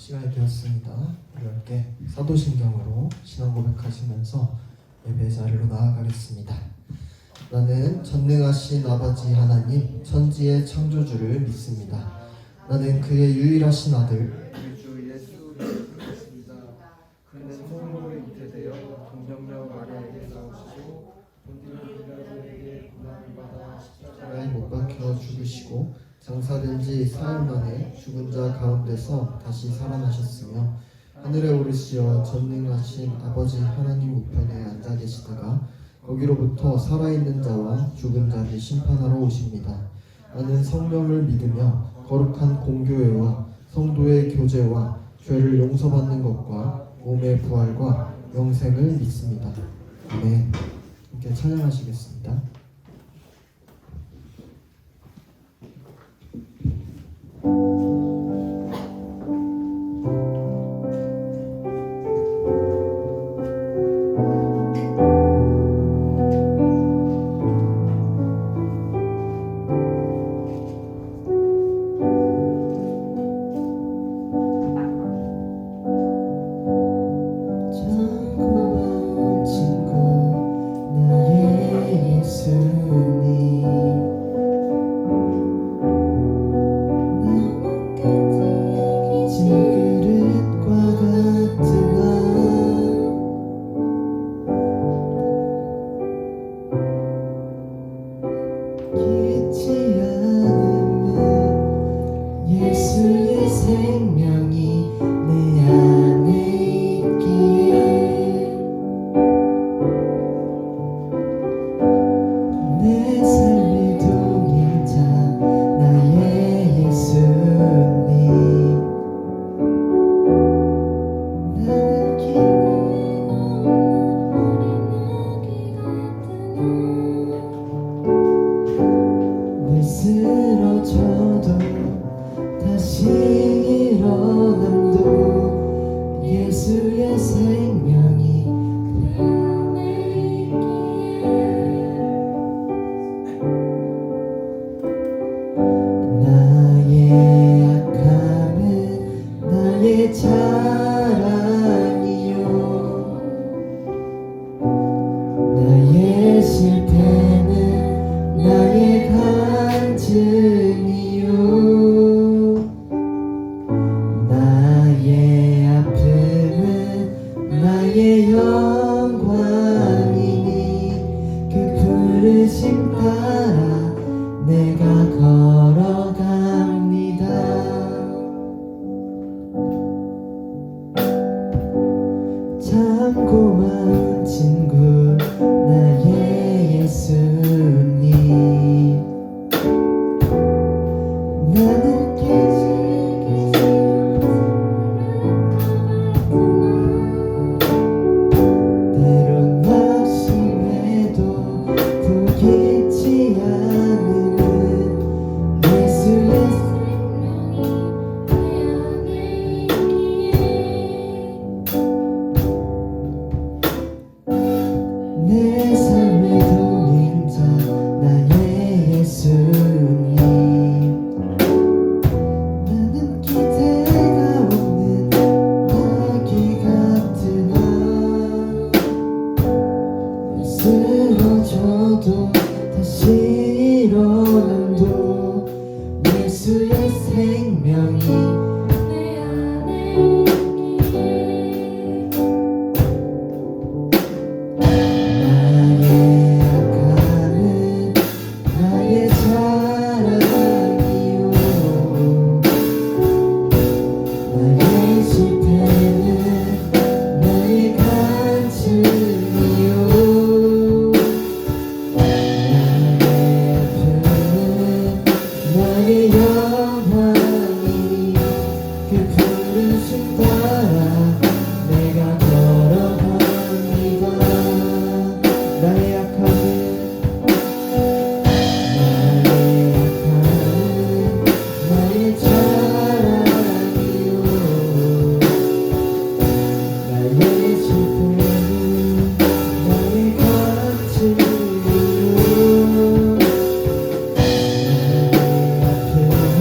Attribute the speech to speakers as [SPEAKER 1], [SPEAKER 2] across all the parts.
[SPEAKER 1] 시간이 되었습니다. 우리 함께 사도신경으로 신앙 고백하시면서 예배 자리로 나아가겠습니다. 나는 전능하신 아버지 하나님 천지의 창조주를 믿습니다. 나는 그의 유일하신 아들
[SPEAKER 2] 우리 주 예수를 믿습니다. 그는 성령으로 잉태되어 동정녀 마리아에게 나오시고 본디오 빌라도에게 고난을 받아
[SPEAKER 1] 십자가에 못 박혀 죽으시고 장사된 지 사흘 만에 죽은 자 가운데서 다시 살아나셨으며 하늘에 오르시어 전능하신 아버지 하나님 우편에 앉아 계시다가 거기로부터 살아있는 자와 죽은 자를 심판하러 오십니다. 나는 성령을 믿으며 거룩한 공교회와 성도의 교제와 죄를 용서받는 것과 몸의 부활과 영생을 믿습니다. 아멘. 함께 찬양하시겠습니다.
[SPEAKER 3] 쓰러져도 다시 일어남도 예수의 생명이 내 안에 있기에 나의 약함은 나의 자랑이요 나의 실패는 나의 간증이요 나의 아픔은 나의 영광이니 그 부르심 따라 내가 걸어갑니다. 참 고마운 친구 나의 예수님 나는 때론 낙심해도 포기치 않는 예수의 생명이 내 안에 있기에 내 삶의 동행자 나의 예수님 나는 기대가 없는 아기 같으나 쓰러져도 다시 일어남도 예수의 생명이 내 안에 있기에 나의 약함은 나의 자랑이요 나의 실패는 나의 간증이요 나의 아픔은 나의 영광이니 그 부르심 따라 내가 걸어갑니다. 나의 약함은 나의 자랑이요 나의 실패는 나의 간증이요 나의 아픔은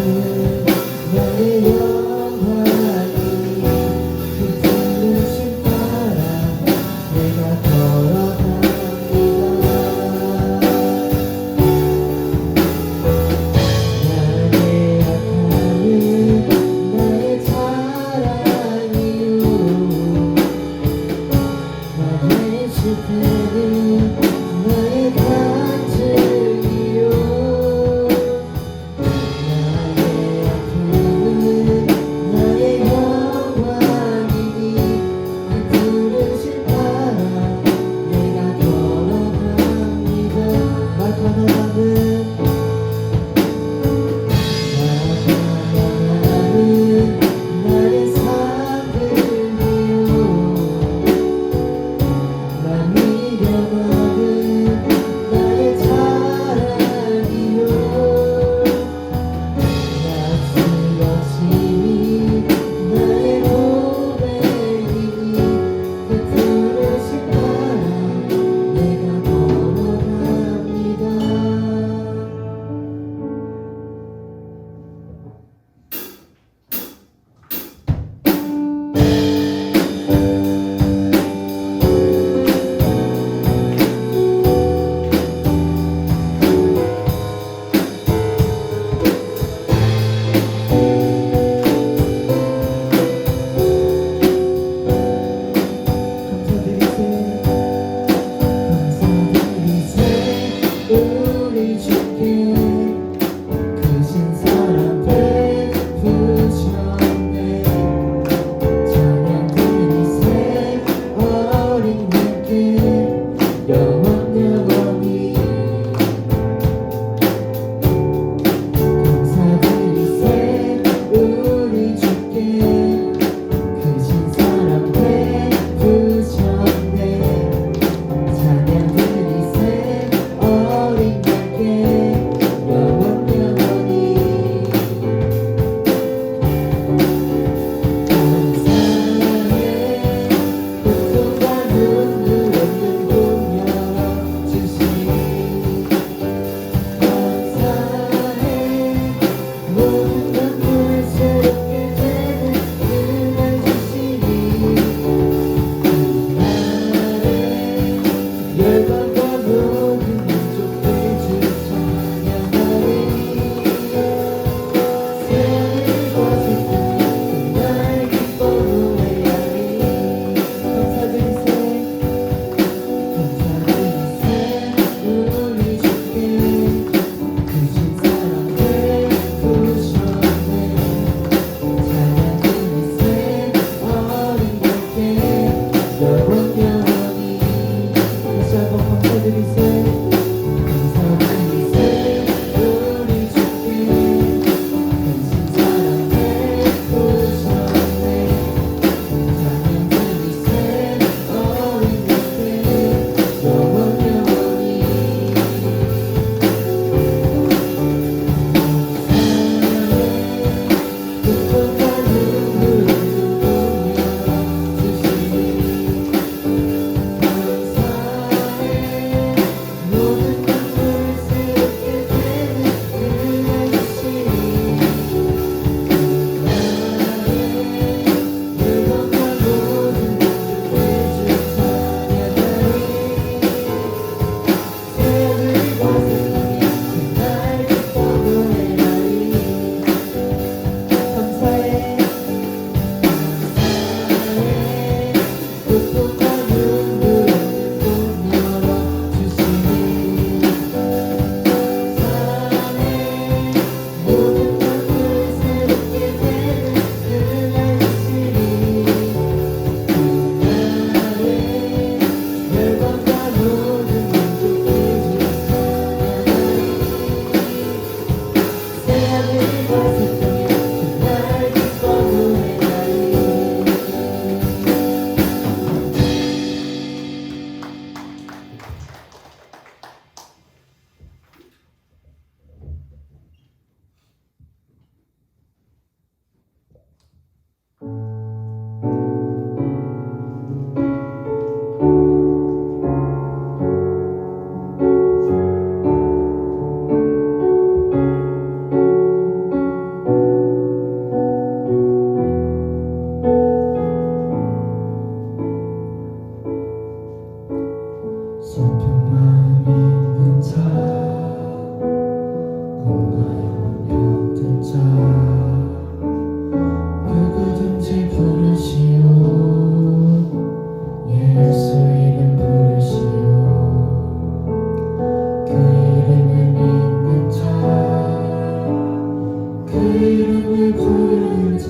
[SPEAKER 3] 그 이름을 부르는 자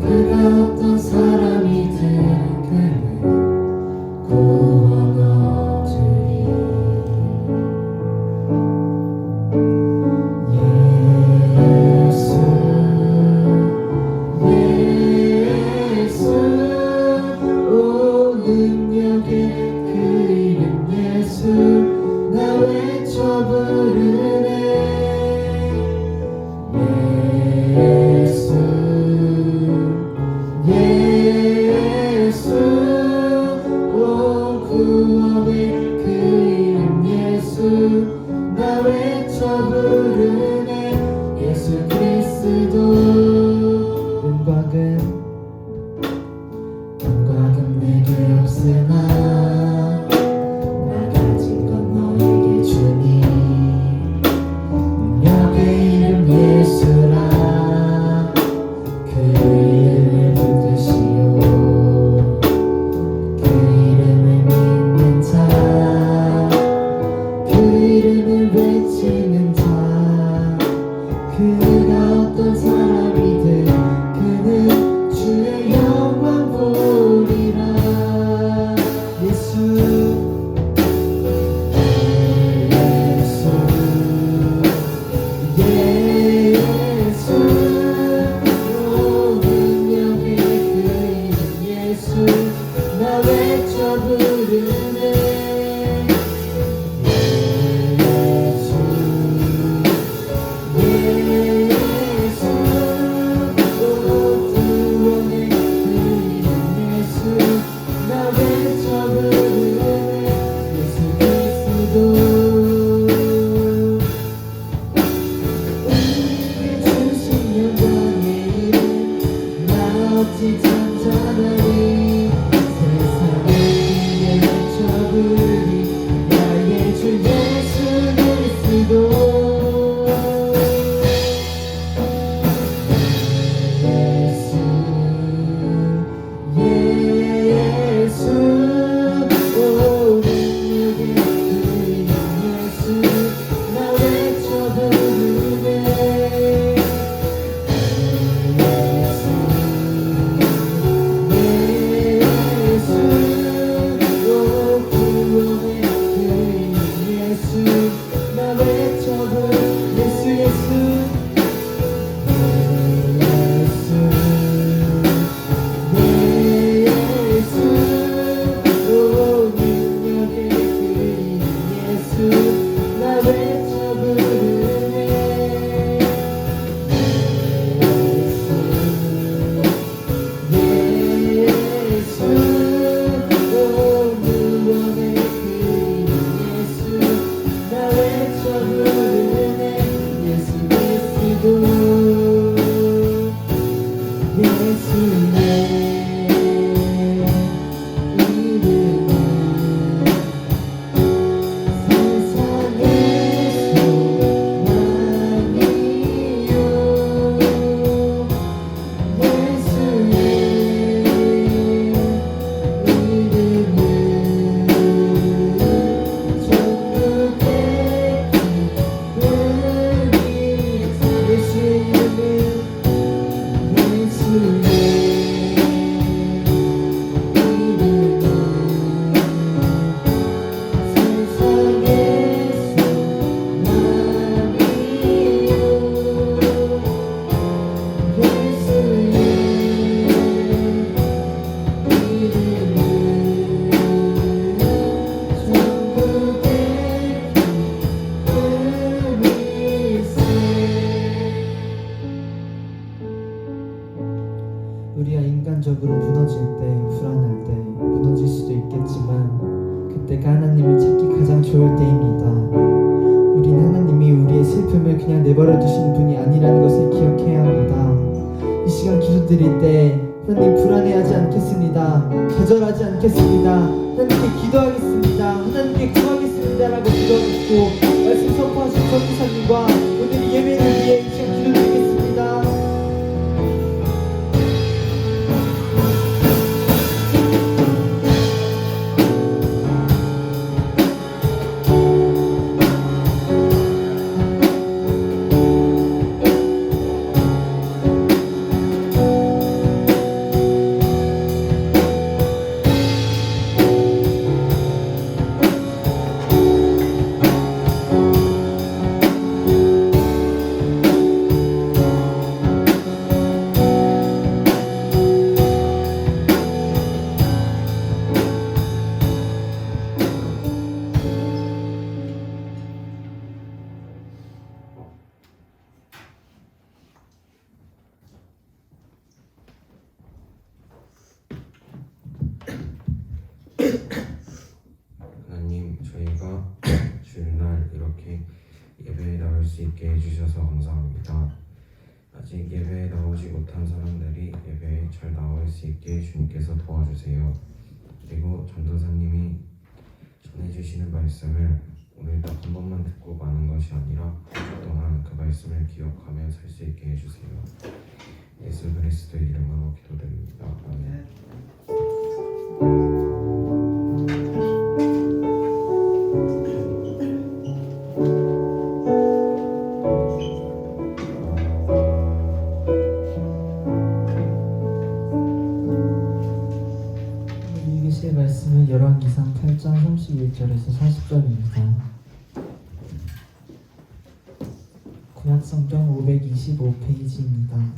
[SPEAKER 3] 그가 어떤 사람이든 그는 구원 얻으리 예수 예수 오 능력의 그 이름 예수 나 외쳐 부르네 예수 예수 오 구원의 그 이름 예수 나 외쳐 부르네 예수 그리스도 은곽은 내게 없으나 나 가진 건 너에게 주니 능력의 이름 예수라 그 이름을 붙드시오 그 이름을 믿는 자 그 이름을 외치는 자 그가 어떤 사람이든 그는 주의 영광 보리라 예수 예수 오 능력의 그 이름 예수 나 외쳐 부르네 예수 예수 오 구원의 그 이름 예수 나 외쳐 부르네 예수 그리스도 우리에게 주신 영광의 이름 나 어찌 찬찬하리 세상에 외쳐 부르리 나의 주 예수 그리스도 예수 오 능력의 그 이름 예수 나 외쳐 부르네 예수 오 구원의 그 이름 예수 나 외쳐 부르네 예수 예수 예수 오 능력의 그 이름 예수 나 외쳐 부르네 예수 오 구원의 그 이름 예수 나 외쳐 부르네 예수 그리스도 예수의 이름은 세상의 소망이요 예수의 이름은 천국의 기쁨이 예수의 이름은 예수의 우리가 인간적으로 무너질 때, 불안할 때 무너질 수도 있겠지만 그때가 하나님을 찾기 가장 좋을 때입니다. 우린 하나님이 우리의 슬픔을 그냥 내버려 두시는 분이 아니라는 것을 기억해야 합니다. 이 시간 기도드릴 때 하나님 불안해하지 않겠습니다. 좌절하지 않겠습니다. 하나님께 기도하겠습니다. 하나님께 구하겠습니다 라고 기도하고 말씀 선포하신 전도사님과 오늘 예배를 위해 이 시간 기도드리겠습니다.
[SPEAKER 4] 수 있게 해주셔서 감사합니다. 아직 예배에 나오지 못한 사람들이 예배에 잘 나올 수 있게 주님께서 도와주세요. 그리고 전도사님이 전해주시는 말씀을 오늘 딱 한 번만 듣고 마는 것이 아니라 한 주 동안 그 말씀을 기억하며 살 수 있게 해주세요. 예수 그리스도의 이름으로 기도드립니다. 아멘.
[SPEAKER 3] 읽으실 말씀은 열왕기상 8장 31절에서 40절입니다. 구약성경 525페이지입니다.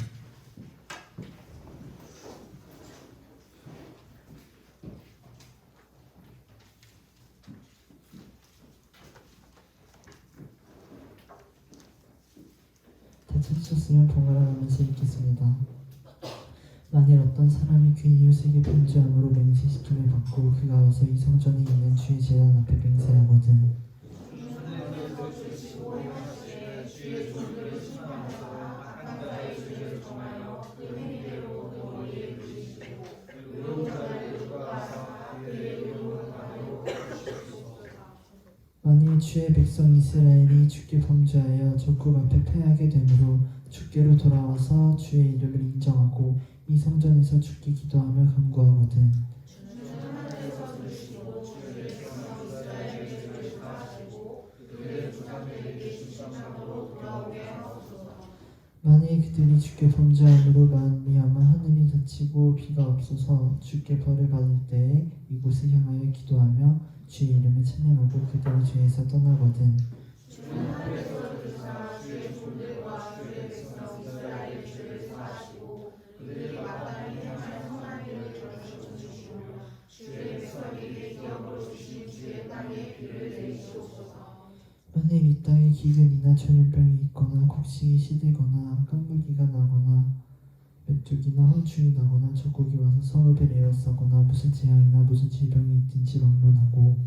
[SPEAKER 3] 다 찾으셨으면 번갈아가면서 읽겠습니다. 만일 어떤 사람이 그 이웃에게 범죄함으로 맹세시킴을 받고 그가 와서 이 성전에 있는 주의 제단 앞에 맹세하거든 만일 주의 백성 이스라엘이 주께 범죄하여 적국 앞에 패하게 되므로 주께로 돌아와서 주의 이름을 인정하고 이 성전에서 주께 기도하며 간구하거든 만일 그들이 주께 범죄함으로 말미암아 하늘이 닫히고 비가 없어서 주께 벌을 받을 때에 이곳을 향하여 기도하며 주의 이름을 찬양하고 그들의 죄에서 떠나거든 만일 이 땅에 기근이나 전염병이 있거나 곡식이 시들거나 깐물기가 나거나 메뚜기나 홍충이 나거나 적국이 와서 성읍을 에워싸거나 무슨 재앙이나 무슨 질병이 있든지 막론하고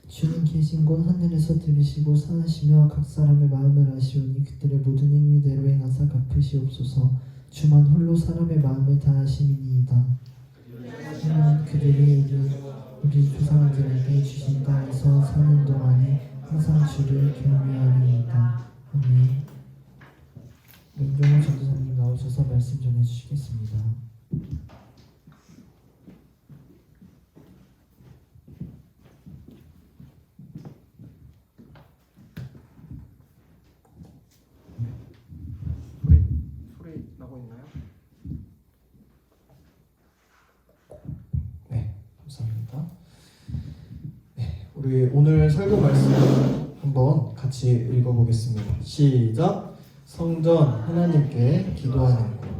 [SPEAKER 3] 주님 계신 곳 하늘에서 들으시고 사하시며 각 사람의 마음을 아시오니 그들의 모든 행위대로 행하사 갚으시옵소서. 주만 홀로 사람의 마음을 다 아심이니이다. 주는 그들이 우리 조상들에게 주신 땅에서 사는 동안에 항상 주를 경외하리이다. 아멘. 명종호 전도사님 나오셔서 말씀 전해주시겠습니다.
[SPEAKER 2] 소리 나고 있나요?
[SPEAKER 1] 네, 감사합니다. 네, 우리 오늘 설교 말씀 한번 같이 읽어보겠습니다. 시작. 성전 하나님께 기도하는 것.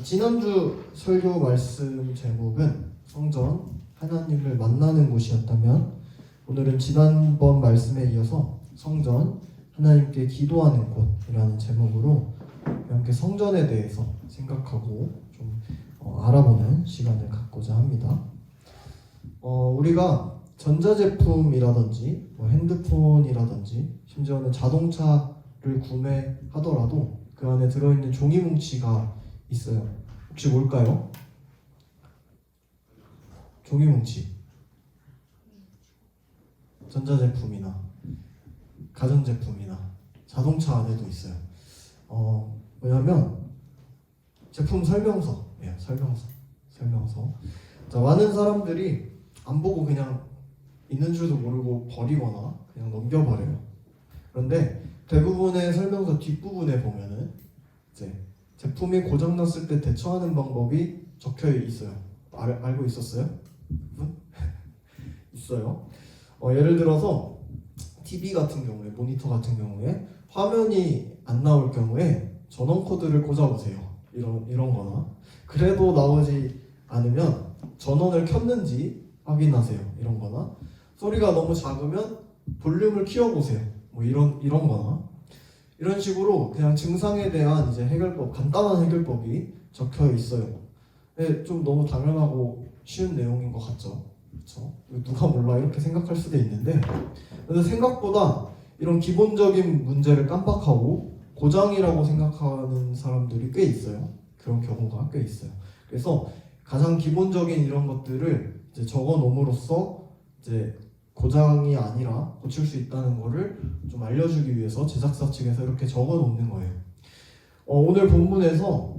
[SPEAKER 1] 지난주 설교 말씀 제목은 성전 하나님을 만나는 곳이었다면 오늘은 지난번 말씀에 이어서 성전 하나님께 기도하는 곳이라는 제목으로 함께 성전에 대해서 생각하고 좀 알아보는 시간을 갖고자 합니다. 우리가 전자제품이라든지 핸드폰이라든지 심지어는 자동차를 구매하더라도 그 안에 들어있는 종이 뭉치가 있어요. 혹시 뭘까요? 종이 뭉치. 전자제품이나 가전제품이나 자동차 안에도 있어요. 뭐냐면 제품 설명서. 설명서. 자, 많은 사람들이 안 보고 그냥 있는 줄도 모르고 버리거나 그냥 넘겨버려요. 그런데 대부분의 설명서 뒷부분에 보면은 이제 제품이 고장났을 때 대처하는 방법이 적혀 있어요. 알고 있었어요? 있어요. 예를 들어서 TV 같은 경우에, 모니터 같은 경우에 화면이 안 나올 경우에 전원 코드를 꽂아보세요. 이런 거나. 그래도 나오지 않으면 전원을 켰는지 확인하세요. 이런 거나. 소리가 너무 작으면 볼륨을 키워보세요. 이런 거나. 이런 식으로 그냥 증상에 대한 이제 해결법, 간단한 해결법이 적혀 있어요. 네, 좀 너무 당연하고 쉬운 내용인 것 같죠? 그렇죠? 누가 몰라 이렇게 생각할 수도 있는데, 근데 생각보다 이런 기본적인 문제를 깜빡하고 고장이라고 생각하는 사람들이 꽤 있어요. 그런 경우가 꽤 있어요. 그래서 가장 기본적인 이런 것들을 이제 적어 놓음으로써 이제 고장이 아니라 고칠 수 있다는 거를 좀 알려주기 위해서 제작사 측에서 이렇게 적어 놓는 거예요. 오늘 본문에서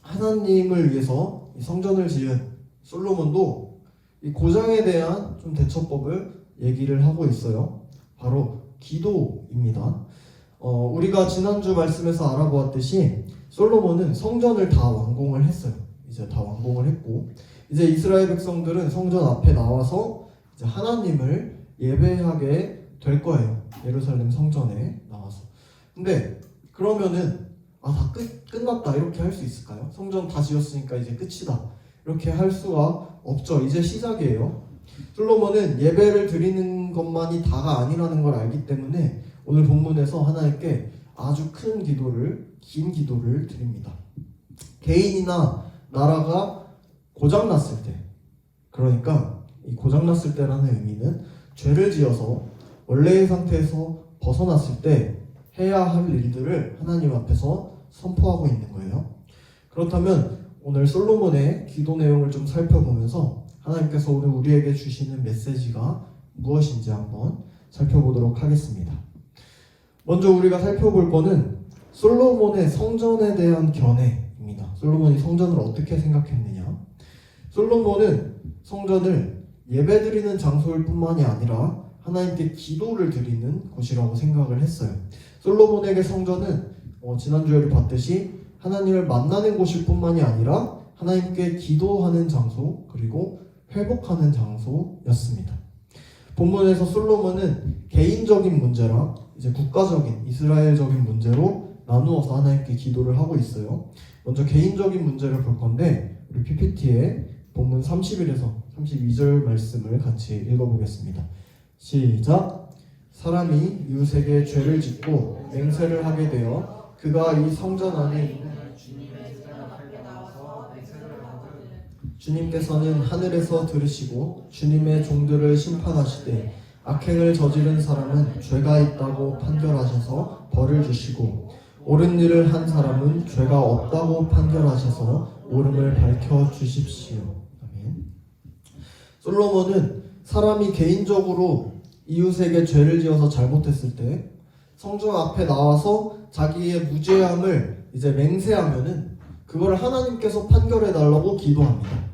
[SPEAKER 1] 하나님을 위해서 이 성전을 지은 솔로몬도 이 고장에 대한 좀 대처법을 얘기를 하고 있어요. 바로 기도입니다. 우리가 지난주 말씀에서 알아보았듯이 솔로몬은 성전을 다 완공을 했어요. 이제 다 완공을 했고, 이제 이스라엘 백성들은 성전 앞에 나와서 이제 하나님을 예배하게 될 거예요. 예루살렘 성전에 나와서. 근데 그러면은 다 끝났다 이렇게 할 수 있을까요? 성전 다 지었으니까 이제 끝이다 이렇게 할 수가 없죠. 이제 시작이에요. 솔로몬은 예배를 드리는 것만이 다가 아니라는 걸 알기 때문에 오늘 본문에서 하나님께 아주 큰 기도를, 긴 기도를 드립니다. 개인이나 나라가 고장났을 때, 그러니까 이 고장났을 때라는 의미는 죄를 지어서 원래의 상태에서 벗어났을 때 해야 할 일들을 하나님 앞에서 선포하고 있는 거예요. 그렇다면 오늘 솔로몬의 기도 내용을 좀 살펴보면서 하나님께서 오늘 우리에게 주시는 메시지가 무엇인지 한번 살펴보도록 하겠습니다. 먼저 우리가 살펴볼 거는 솔로몬의 성전에 대한 견해입니다. 솔로몬이 성전을 어떻게 생각했느냐? 솔로몬은 성전을 예배드리는 장소일 뿐만이 아니라 하나님께 기도를 드리는 곳이라고 생각을 했어요. 솔로몬에게 성전은 지난주에도 봤듯이 하나님을 만나는 곳일 뿐만이 아니라 하나님께 기도하는 장소, 그리고 회복하는 장소였습니다. 본문에서 솔로몬은 개인적인 문제랑 이제 국가적인 이스라엘적인 문제로 나누어서 하나님께 기도를 하고 있어요. 먼저 개인적인 문제를 볼 건데 우리 PPT에 본문 30일에서 32절 말씀을 같이 읽어보겠습니다. 시작! 사람이 이웃에게 죄를 짓고 맹세를 하게 되어 그가 이 성전 안에 있는 주님께서는 하늘에서 들으시고 주님의 종들을 심판하시되 악행을 저지른 사람은 죄가 있다고 판결하셔서 벌을 주시고 옳은 일을 한 사람은 죄가 없다고 판결하셔서 옳음을 밝혀 주십시오. 아멘. 솔로몬은 사람이 개인적으로 이웃에게 죄를 지어서 잘못했을 때 성전 앞에 나와서 자기의 무죄함을 이제 맹세하면은 그걸 하나님께서 판결해 달라고 기도합니다.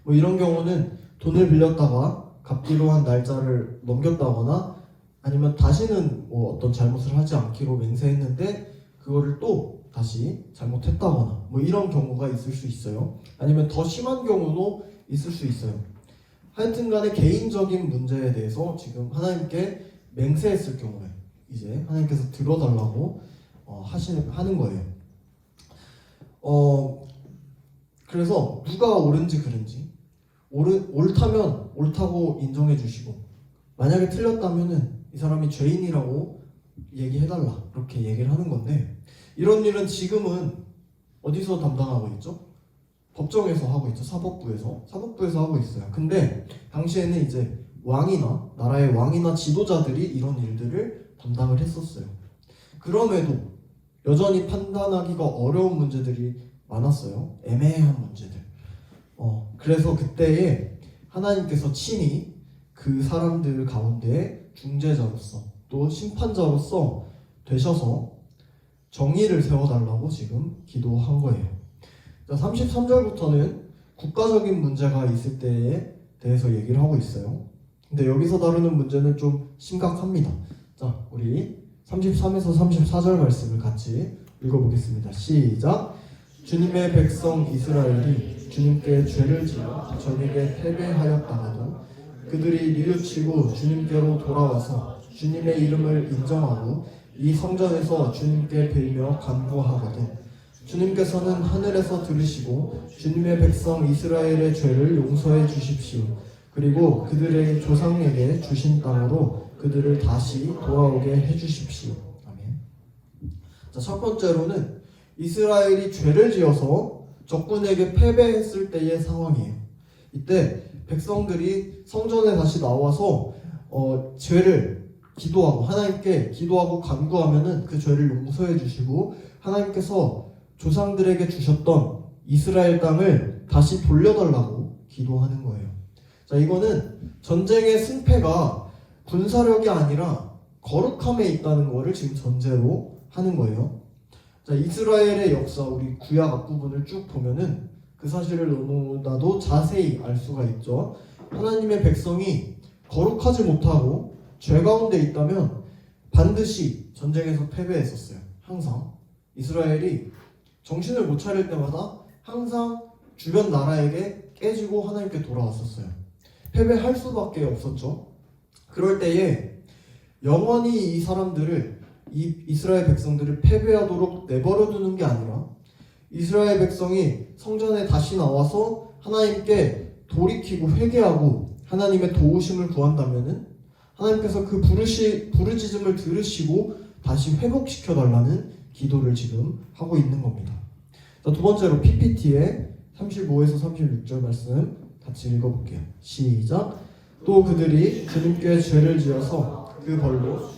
[SPEAKER 1] 이런 경우는 돈을 빌렸다가 갚기로 한 날짜를 넘겼다거나 아니면 다시는 어떤 잘못을 하지 않기로 맹세했는데 그거를 또 다시 잘못했다거나 이런 경우가 있을 수 있어요. 아니면 더 심한 경우도 있을 수 있어요. 하여튼간에 개인적인 문제에 대해서 지금 하나님께 맹세했을 경우에 이제 하나님께서 들어달라고 하는 거예요. 그래서 누가 옳은지 그른지 옳다면 옳다고 인정해 주시고 만약에 틀렸다면은 이 사람이 죄인이라고 얘기해달라 이렇게 얘기를 하는 건데 이런 일은 지금은 어디서 담당하고 있죠? 법정에서 하고 있죠. 사법부에서 하고 있어요. 근데 당시에는 이제 왕이나 나라의 왕이나 지도자들이 이런 일들을 담당을 했었어요. 그럼에도 여전히 판단하기가 어려운 문제들이 많았어요. 애매한 문제들. 그래서 그때에 하나님께서 친히 그 사람들 가운데 중재자로서 또 심판자로서 되셔서 정의를 세워달라고 지금 기도한 거예요. 33절부터는 국가적인 문제가 있을 때에 대해서 얘기를 하고 있어요. 근데 여기서 다루는 문제는 좀 심각합니다. 자, 우리 33에서 34절 말씀을 같이 읽어보겠습니다. 시작! 주님의 백성 이스라엘이 주님께 죄를 지어 적에게 패배하였다가도 그들이 뉘우치고 주님께로 돌아와서 주님의 이름을 인정하고 이 성전에서 주님께 빌며 간구하거든 주님께서는 하늘에서 들으시고 주님의 백성 이스라엘의 죄를 용서해 주십시오. 그리고 그들의 조상에게 주신 땅으로 그들을 다시 돌아오게 해 주십시오. 아멘. 자, 첫 번째로는 이스라엘이 죄를 지어서 적군에게 패배했을 때의 상황이에요. 이때 백성들이 성전에 다시 나와서 죄를 기도하고 하나님께 기도하고 간구하면은 그 죄를 용서해 주시고 하나님께서 조상들에게 주셨던 이스라엘 땅을 다시 돌려달라고 기도하는 거예요. 자, 이거는 전쟁의 승패가 군사력이 아니라 거룩함에 있다는 거를 지금 전제로 하는 거예요. 자, 이스라엘의 역사, 우리 구약 앞부분을 쭉 보면은 그 사실을 너무나도 자세히 알 수가 있죠. 하나님의 백성이 거룩하지 못하고 죄 가운데 있다면 반드시 전쟁에서 패배했었어요. 항상 이스라엘이 정신을 못 차릴 때마다 항상 주변 나라에게 깨지고 하나님께 돌아왔었어요. 패배할 수밖에 없었죠. 그럴 때에 영원히 이 사람들을, 이 이스라엘 백성들을 패배하도록 내버려두는 게 아니라 이스라엘 백성이 성전에 다시 나와서 하나님께 돌이키고 회개하고 하나님의 도우심을 구한다면은 하나님께서 그 부르짖음을 들으시고 다시 회복시켜 달라는 기도를 지금 하고 있는 겁니다. 자, 두 번째로 PPT의 35에서 36절 말씀 같이 읽어볼게요. 시작. 또 그들이 주님께 죄를 지어서 그 벌로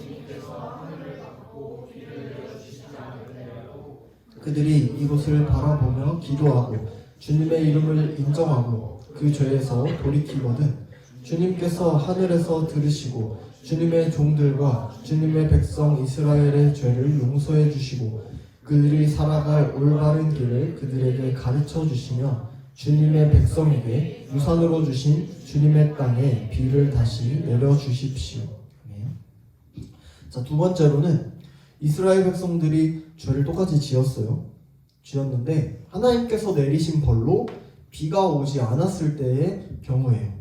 [SPEAKER 1] 그들이 이곳을 바라보며 기도하고 주님의 이름을 인정하고 그 죄에서 돌이키거든 주님께서 하늘에서 들으시고 주님의 종들과 주님의 백성 이스라엘의 죄를 용서해 주시고 그들이 살아갈 올바른 길을 그들에게 가르쳐 주시며 주님의 백성에게 유산으로 주신 주님의 땅에 비를 다시 내려 주십시오. 자, 두 번째로는 이스라엘 백성들이 죄를 똑같이 지었는데 하나님께서 내리신 벌로 비가 오지 않았을 때의 경우예요.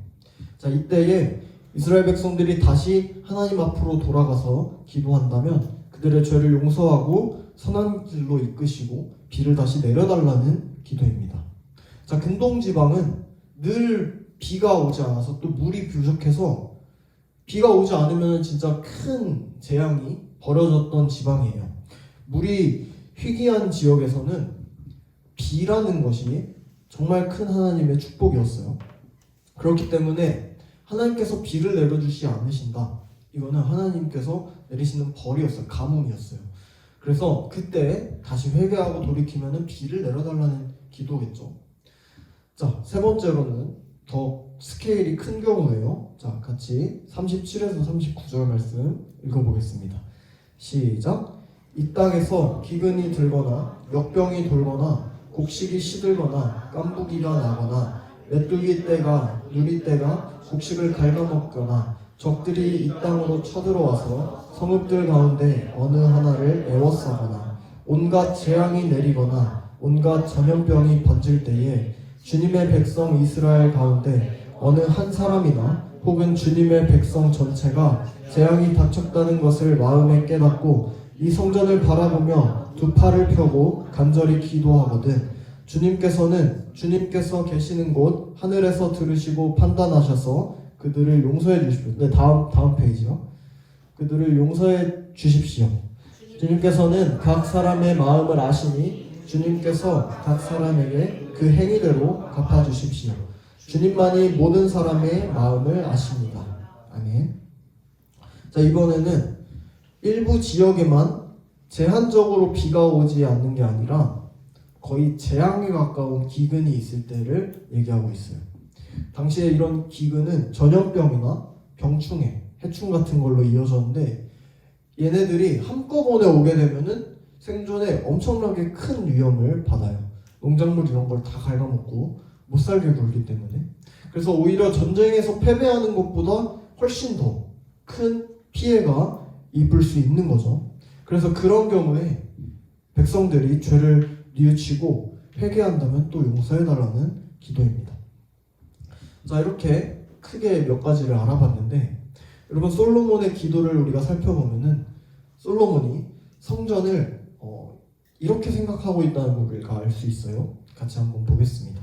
[SPEAKER 1] 자, 이때에 이스라엘 백성들이 다시 하나님 앞으로 돌아가서 기도한다면 그들의 죄를 용서하고 선한 길로 이끄시고 비를 다시 내려달라는 기도입니다. 자, 근동 지방은 늘 비가 오지 않아서 또 물이 부족해서 비가 오지 않으면 진짜 큰 재앙이 벌어졌던 지방이에요. 물이 희귀한 지역에서는 비라는 것이 정말 큰 하나님의 축복이었어요. 그렇기 때문에 하나님께서 비를 내려주지 않으신다. 이거는 하나님께서 내리시는 벌이었어요. 가뭄이었어요. 그래서 그때 다시 회개하고 돌이키면 비를 내려달라는 기도겠죠. 자, 세 번째로는 더 스케일이 큰 경우예요. 자, 같이 37에서 39절 말씀 읽어보겠습니다. 시작. 이 땅에서 기근이 들거나 역병이 돌거나 곡식이 시들거나 깐부기가 나거나 메뚜기 떼가 누리 떼가 곡식을 갉아먹거나 적들이 이 땅으로 쳐들어와서 성읍들 가운데 어느 하나를 에워싸거나 온갖 재앙이 내리거나 온갖 전염병이 번질 때에 주님의 백성 이스라엘 가운데 어느 한 사람이나 혹은 주님의 백성 전체가 재앙이 닥쳤다는 것을 마음에 깨닫고 이 성전을 바라보며 두 팔을 펴고 간절히 기도하거든 주님께서 계시는 곳 하늘에서 들으시고 판단하셔서 그들을 용서해 주십시오. 네, 다음 페이지요. 그들을 용서해 주십시오. 주님께서는 각 사람의 마음을 아시니 주님께서 각 사람에게 그 행위대로 갚아주십시오. 주님만이 모든 사람의 마음을 아십니다. 아멘. 자, 이번에는 일부 지역에만 제한적으로 비가 오지 않는 게 아니라 거의 재앙에 가까운 기근이 있을 때를 얘기하고 있어요. 당시에 이런 기근은 전염병이나 병충해, 해충 같은 걸로 이어졌는데 얘네들이 한꺼번에 오게 되면은 생존에 엄청나게 큰 위험을 받아요. 농작물 이런 걸 다 갉아먹고 못 살게 굴기 때문에. 그래서 오히려 전쟁에서 패배하는 것보다 훨씬 더 큰 피해가 입을 수 있는 거죠. 그래서 그런 경우에 백성들이 죄를 뉘우치고 회개한다면 또 용서해달라는 기도입니다. 자, 이렇게 크게 몇 가지를 알아봤는데 여러분, 솔로몬의 기도를 우리가 살펴보면은 솔로몬이 성전을 이렇게 생각하고 있다는 걸 우리가 알 수 있어요. 같이 한번 보겠습니다.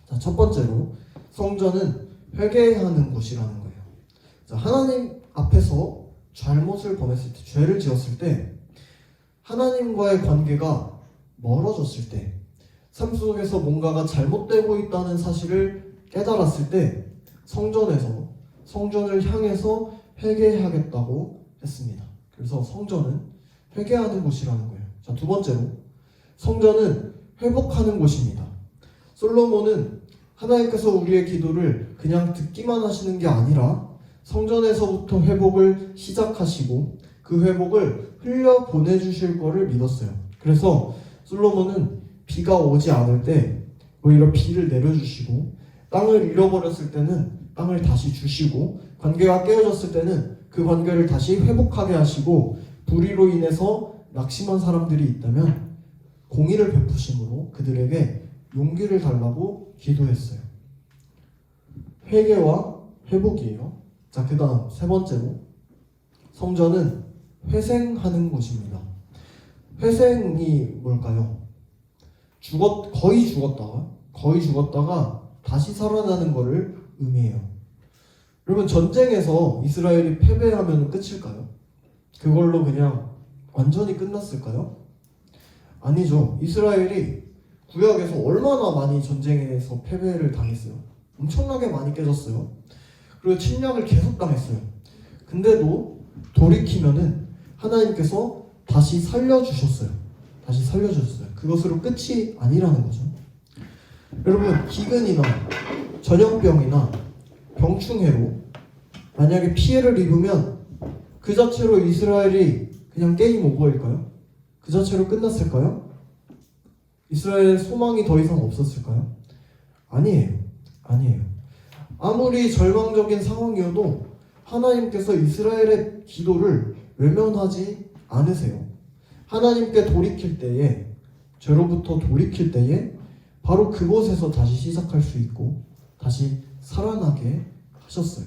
[SPEAKER 1] 자, 첫 번째로 성전은 회개하는 곳이라는 거예요. 자, 하나님 앞에서 잘못을 범했을 때, 죄를 지었을 때 하나님과의 관계가 멀어졌을 때, 삶 속에서 뭔가가 잘못되고 있다는 사실을 깨달았을 때 성전에서 성전을 향해서 회개하겠다고 했습니다. 그래서 성전은 회개하는 곳이라는 거예요. 자, 두 번째로 성전은 회복하는 곳입니다. 솔로몬은 하나님께서 우리의 기도를 그냥 듣기만 하시는 게 아니라 성전에서부터 회복을 시작하시고 그 회복을 흘려 보내주실 거를 믿었어요. 그래서 솔로몬은 비가 오지 않을 때 오히려 비를 내려주시고, 땅을 잃어버렸을 때는 땅을 다시 주시고, 관계가 깨어졌을 때는 그 관계를 다시 회복하게 하시고, 불의로 인해서 낙심한 사람들이 있다면 공의를 베푸심으로 그들에게 용기를 달라고 기도했어요. 회개와 회복이에요. 자, 그 다음 세 번째로 성전은 회생하는 곳입니다. 회생이 뭘까요? 거의 죽었다가 다시 살아나는 것을 의미해요. 여러분, 전쟁에서 이스라엘이 패배하면 끝일까요? 그걸로 그냥 완전히 끝났을까요? 아니죠. 이스라엘이 구약에서 얼마나 많이 전쟁에서 패배를 당했어요. 엄청나게 많이 깨졌어요. 그리고 침략을 계속 당했어요. 근데도 돌이키면은 하나님께서 다시 살려주셨어요. 그것으로 끝이 아니라는 거죠. 여러분, 기근이나 전염병이나 병충해로 만약에 피해를 입으면 그 자체로 이스라엘이 그냥 게임 오버일까요? 그 자체로 끝났을까요? 이스라엘의 소망이 더 이상 없었을까요? 아니에요. 아무리 절망적인 상황이어도 하나님께서 이스라엘의 기도를 외면하지 않으세요. 하나님께 돌이킬 때에, 죄로부터 돌이킬 때에 바로 그곳에서 다시 시작할 수 있고 다시 살아나게 하셨어요.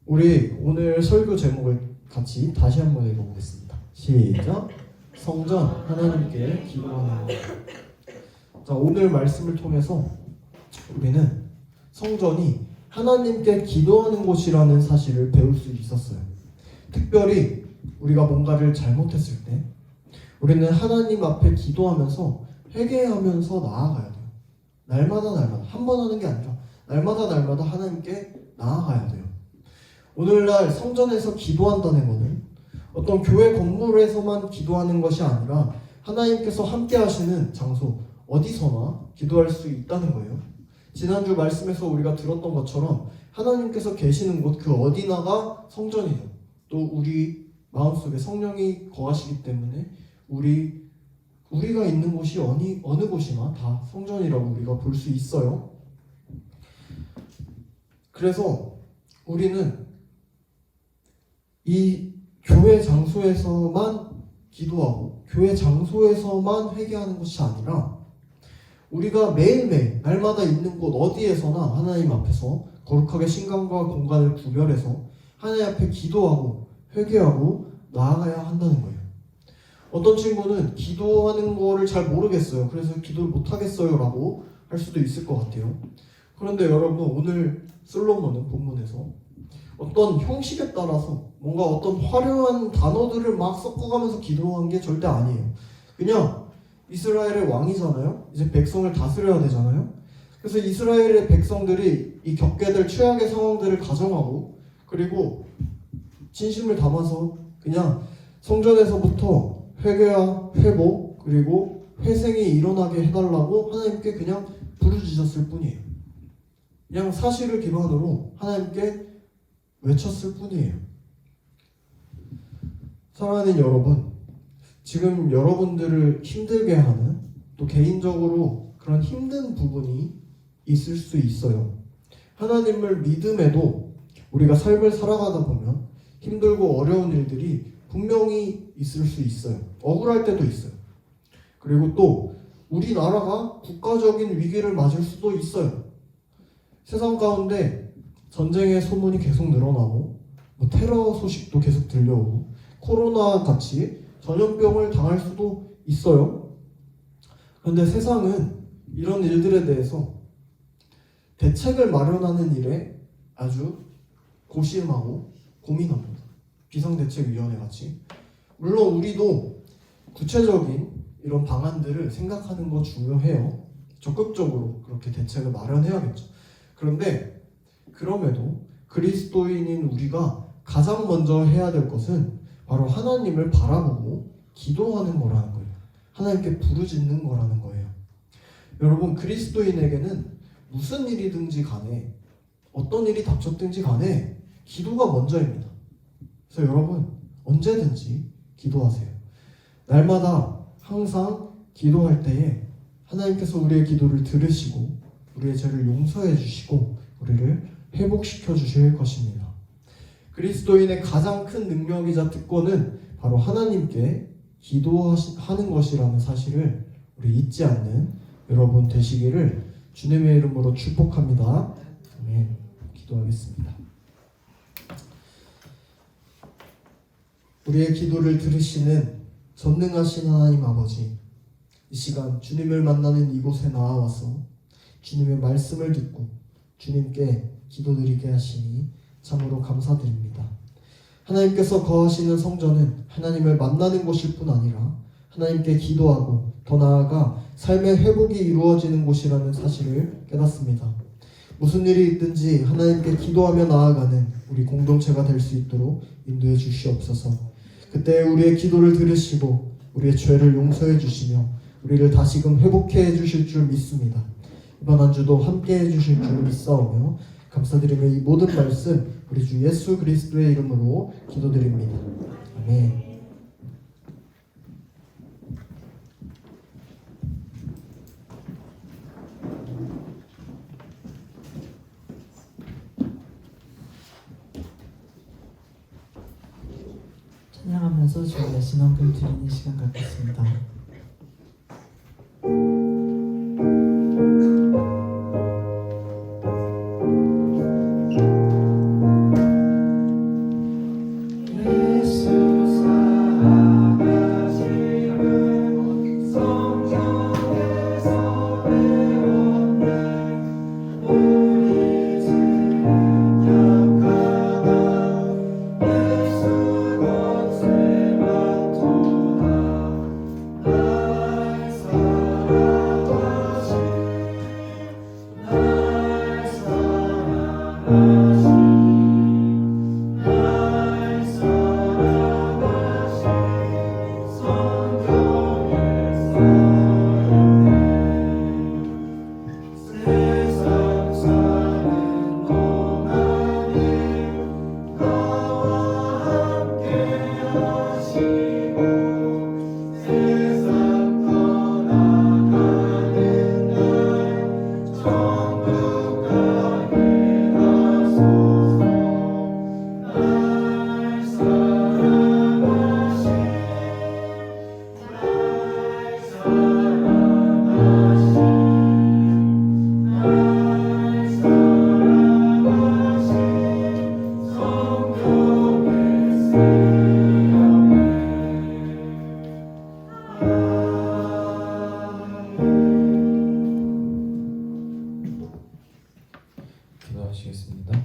[SPEAKER 1] 우리 오늘 설교 제목을 같이 다시 한번 읽어보겠습니다. 시작. 성전, 하나님께 기도하는 것. 자, 오늘 말씀을 통해서 우리는 성전이 하나님께 기도하는 곳이라는 사실을 배울 수 있었어요. 특별히 우리가 뭔가를 잘못했을 때 우리는 하나님 앞에 기도하면서 회개하면서 나아가야 돼요. 날마다 한 번 하는 게 아니라 날마다 하나님께 나아가야 돼요. 오늘날 성전에서 기도한다는 것은 어떤 교회 건물에서만 기도하는 것이 아니라 하나님께서 함께 하시는 장소 어디서나 기도할 수 있다는 거예요. 지난주 말씀에서 우리가 들었던 것처럼 하나님께서 계시는 곳 그 어디나가 성전이에요. 또 우리 마음속에 성령이 거하시기 때문에 우리가 있는 곳이 어느 곳이나 다 성전이라고 우리가 볼 수 있어요. 그래서 우리는 이 교회 장소에서만 기도하고 교회 장소에서만 회개하는 것이 아니라 우리가 매일매일 날마다 있는 곳 어디에서나 하나님 앞에서 거룩하게 시간과 공간을 구별해서 하나님 앞에 기도하고 회개하고 나아가야 한다는 거예요. 어떤 친구는 기도하는 거를 잘 모르겠어요. 그래서 기도를 못하겠어요 라고 할 수도 있을 것 같아요. 그런데 여러분, 오늘 솔로몬은 본문에서 어떤 형식에 따라서 뭔가 어떤 화려한 단어들을 막 섞어가면서 기도한 게 절대 아니에요. 그냥 이스라엘의 왕이잖아요. 이제 백성을 다스려야 되잖아요. 그래서 이스라엘의 백성들이 이 겪게 될 최악의 상황들을 가정하고 그리고 진심을 담아서 그냥 성전에서부터 회개와 회복 그리고 회생이 일어나게 해달라고 하나님께 그냥 부르짖었을 뿐이에요. 그냥 사실을 기반으로 하나님께 외쳤을 뿐이에요. 사랑하는 여러분, 지금 여러분들을 힘들게 하는 또 개인적으로 그런 힘든 부분이 있을 수 있어요. 하나님을 믿음에도 우리가 삶을 살아가다 보면 힘들고 어려운 일들이 분명히 있을 수 있어요. 억울할 때도 있어요. 그리고 또 우리나라가 국가적인 위기를 맞을 수도 있어요. 세상 가운데 전쟁의 소문이 계속 늘어나고 테러 소식도 계속 들려오고 코로나 같이 전염병을 당할 수도 있어요. 그런데 세상은 이런 일들에 대해서 대책을 마련하는 일에 아주 고심하고 고민합니다. 비상대책위원회 같이. 물론 우리도 구체적인 이런 방안들을 생각하는 거 중요해요. 적극적으로 그렇게 대책을 마련해야겠죠. 그런데 그럼에도 그리스도인인 우리가 가장 먼저 해야 될 것은 바로 하나님을 바라보고 기도하는 거라는 거예요. 하나님께 부르짖는 거라는 거예요. 여러분, 그리스도인에게는 무슨 일이든지 간에 어떤 일이 닥쳤든지 간에 기도가 먼저입니다. 그래서 여러분, 언제든지 기도하세요. 날마다 항상 기도할 때에 하나님께서 우리의 기도를 들으시고 우리의 죄를 용서해 주시고 우리를 회복시켜 주실 것입니다. 그리스도인의 가장 큰 능력이자 특권은 바로 하나님께 기도하는 것이라는 사실을 우리 잊지 않는 여러분 되시기를 주님의 이름으로 축복합니다. 아멘. 기도하겠습니다. 우리의 기도를 들으시는 전능하신 하나님 아버지, 이 시간 주님을 만나는 이곳에 나와서 주님의 말씀을 듣고 주님께 기도드리게 하시니 참으로 감사드립니다. 하나님께서 거하시는 성전은 하나님을 만나는 곳일 뿐 아니라 하나님께 기도하고 더 나아가 삶의 회복이 이루어지는 곳이라는 사실을 깨닫습니다. 무슨 일이 있든지 하나님께 기도하며 나아가는 우리 공동체가 될 수 있도록 인도해 주시옵소서. 그때 우리의 기도를 들으시고 우리의 죄를 용서해 주시며 우리를 다시금 회복해 주실 줄 믿습니다. 이번 한 주도 함께 해 주실 줄 믿사오며 감사드리며 이 모든 말씀 우리 주 예수 그리스도의 이름으로 기도드립니다. 아멘.
[SPEAKER 3] 찬양하면서 저희가 신앙금 드리는 시간 갖겠습니다.
[SPEAKER 5] 기도하시겠습니다.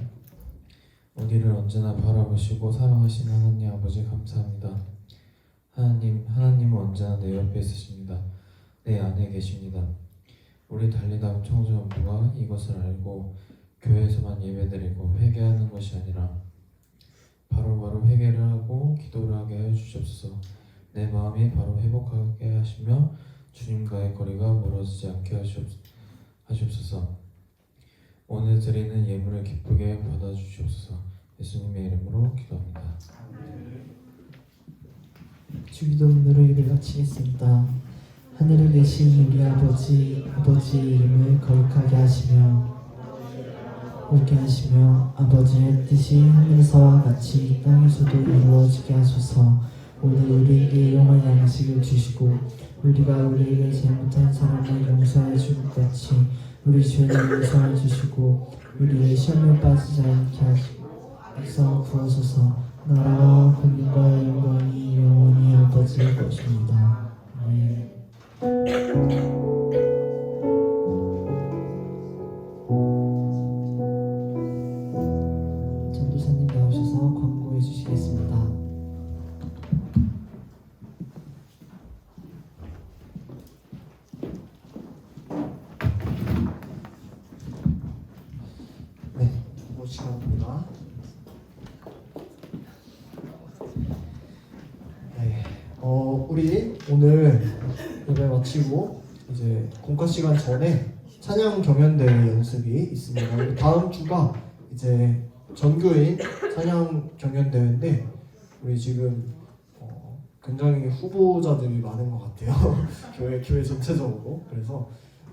[SPEAKER 5] 우리를 언제나 바라보시고 사랑하신 하나님 아버지 감사합니다. 하나님은 언제나 내 옆에 있으십니다. 내 안에 계십니다. 우리 달리다운 청소년부가 이것을 알고 교회에서만 예배드리고 회개하는 것이 아니라 바로바로 회개를 하고 기도를 하게 하여 주시옵소서. 내 마음이 바로 회복하게 하시며 주님과의 거리가 멀어지지 않게 하시옵소서. 오늘 드리는 예물을 기쁘게 받아주시옵소서. 예수님의 이름으로 기도합니다.
[SPEAKER 3] 주기도 오늘의 예배 마치겠습니다. 하늘에 계신 우리 아버지의 이름을 거룩하게 하시며 오게 하시며 아버지의 뜻이 하늘에서와 같이 땅에서도 이루어지게 하소서. 오늘 우리에게 일용할 양식을 주시고 우리가 우리에게 잘못한 사람을 용서해 줄 것 같이 우리 죄를 용서해 주시고 우리를 시험에 빠지지 않게 하셔서 구하소서. 나라와 권능과 영광이 영원히 아버지의 것입니다. 아멘. 전도사님 나오셔서 광고해 주시겠습니다.
[SPEAKER 1] 기도 시간입니다. 네, 우리 오늘 예배 마치고 이제 공과 시간 전에 찬양 경연대회 연습이 있습니다. 우리 다음 주가 이제 전교인 찬양 경연대회인데 우리 지금 굉장히 후보자들이 많은 것 같아요. 교회 전체적으로. 그래서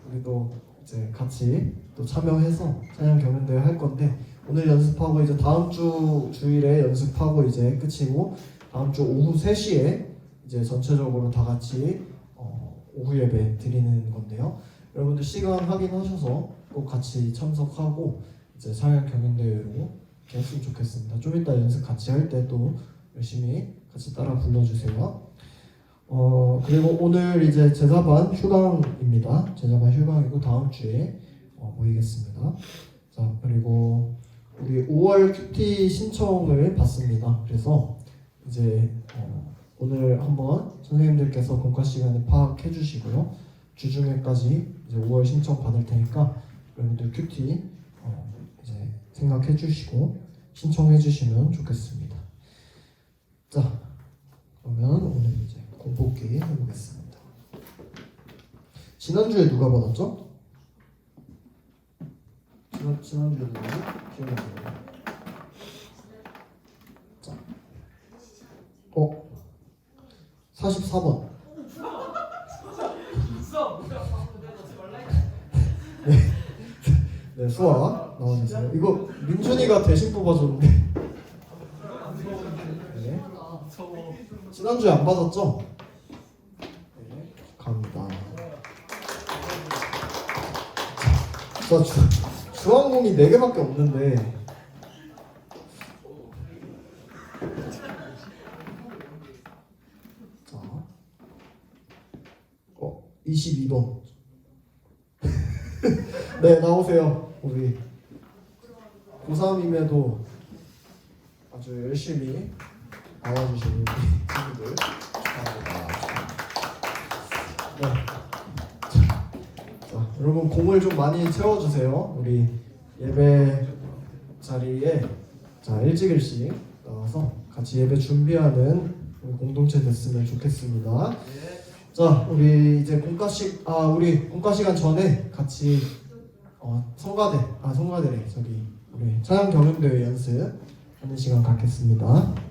[SPEAKER 1] 우리도 이제 같이 또 참여해서 찬양 경연대회 할 건데 오늘 연습하고 이제 다음 주 주일에 연습하고 이제 끝이고 다음 주 오후 3시에 이제 전체적으로 다 같이 오후 예배 드리는 건데요. 여러분들 시간 확인하셔서 꼭 같이 참석하고 이제 찬양 경연대회로 이렇게 했으면 좋겠습니다. 좀 이따 연습 같이 할 때 또 열심히 같이 따라 불러주세요. 그리고 오늘 이제 제자반 휴강입니다. 제자반 휴강이고 다음 주에 모이겠습니다. 자, 그리고 우리 5월 큐티 신청을 받습니다. 그래서 이제 오늘 한번 선생님들께서 공과 시간에 파악해 주시고요. 주중에까지 이제 5월 신청 받을 테니까 여러분들 큐티 이제 생각해 주시고 신청해 주시면 좋겠습니다. 자, 그러면 오늘 이제 공포기 해보겠습니다. 지난주에 누가 받았죠? 지난주에 누구? 기억이 안 나요. 자, 44번. 네, 수아 나와주세요. 이거 민준이가 대신 뽑아줬는데. 네. 지난주에 안 받았죠? 네, 갑니다. 자, 주황공이 4개밖에 없는데. 자, 22번. 네, 나오세요. 우리 고3임에도 아주 열심히 나와주신 우리 친구들 축하합니다. 네. 자, 여러분 공을 좀 많이 채워주세요. 우리 예배 자리에 자 일찍 나와서 같이 예배 준비하는 우리 공동체 됐으면 좋겠습니다. 자, 우리 이제 우리 공과 시간 전에 같이 성가대래 저기 우리 찬양 경연대회 연습 하는 시간 갖겠습니다.